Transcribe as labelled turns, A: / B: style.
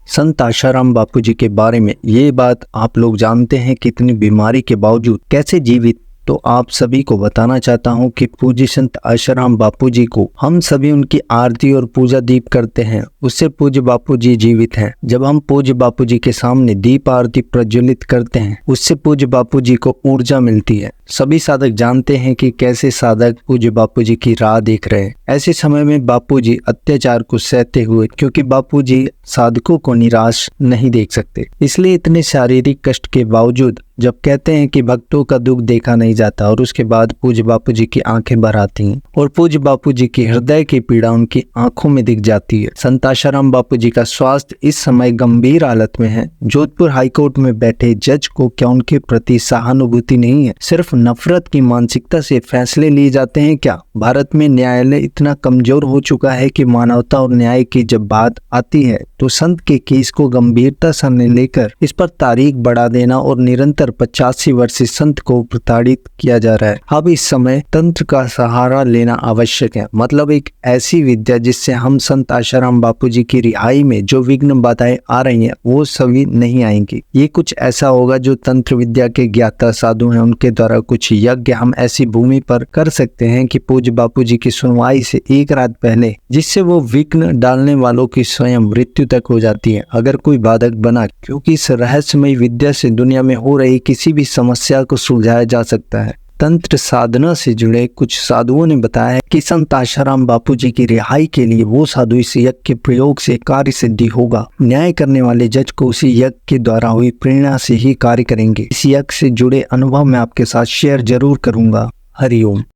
A: संत आशाराम बापूजी के बारे में ये बात आप लोग जानते हैं कि इतनी बीमारी के बावजूद कैसे जीवित। तो आप सभी को बताना चाहता हूं कि पूज्य संत आशाराम बापूजी को हम सभी उनकी आरती और पूजा दीप करते हैं, उससे पूज्य बापूजी जीवित हैं। जब हम पूज्य बापूजी के सामने दीप आरती प्रज्वलित करते हैं, उससे पूज्य बापूजी को ऊर्जा मिलती है। सभी साधक जानते हैं कि कैसे साधक पूज्य बापूजी की राह देख रहे हैं। ऐसे समय में बापूजी अत्याचार को सहते हुए, क्योंकि बापूजी साधकों को निराश नहीं देख सकते, इसलिए इतने शारीरिक कष्ट के बावजूद जब कहते हैं कि भक्तों का दुख देखा नहीं जाता, और उसके बाद पूज्य बापूजी की आंखें भर आती हैं और पूज्य बापूजी की हृदय की पीड़ा उनकी आंखों में दिख जाती है। संत आशाराम बापूजी का स्वास्थ्य इस समय गंभीर हालत में है। जोधपुर हाईकोर्ट में बैठे जज को क्या उनके प्रति सहानुभूति नहीं है? सिर्फ नफरत की मानसिकता से फैसले लिए जाते हैं क्या? भारत में न्यायालय इतना कमजोर हो चुका है कि मानवता और न्याय की जब बात आती है तो संत के केस को गंभीरता से लेकर इस पर तारीख बढ़ा देना और निरंतर 85 वर्ष से संत को प्रताड़ित किया जा रहा है। अब इस समय तंत्र का सहारा लेना आवश्यक है, मतलब एक ऐसी विद्या जिससे हम संत आशाराम बापूजी की रिहाई में जो विघ्न बाधाएं आ रही हैं वो सभी नहीं आएंगी। ये कुछ ऐसा होगा जो तंत्र विद्या के ज्ञाता साधु हैं उनके द्वारा कुछ यज्ञ हम ऐसी भूमि पर कर सकते हैं कि पूज्य बापूजी की सुनवाई से एक रात पहले, जिससे वो विघ्न डालने वालों की स्वयं मृत्यु तक हो जाती है अगर कोई बाधक बना, क्योंकि इस रहस्यमय विद्या से दुनिया में हो रही किसी भी समस्या को सुलझाया जा सकता है। तंत्र साधना से जुड़े कुछ साधुओं ने बताया है कि संत आशाराम बापूजी की रिहाई के लिए वो साधु इस यज्ञ के प्रयोग से कार्य सिद्धि होगा। न्याय करने वाले जज को उसी यज्ञ के द्वारा हुई प्रेरणा से ही कार्य करेंगे। इस यज्ञ से जुड़े अनुभव मैं आपके साथ शेयर जरूर करूंगा। हरिओम।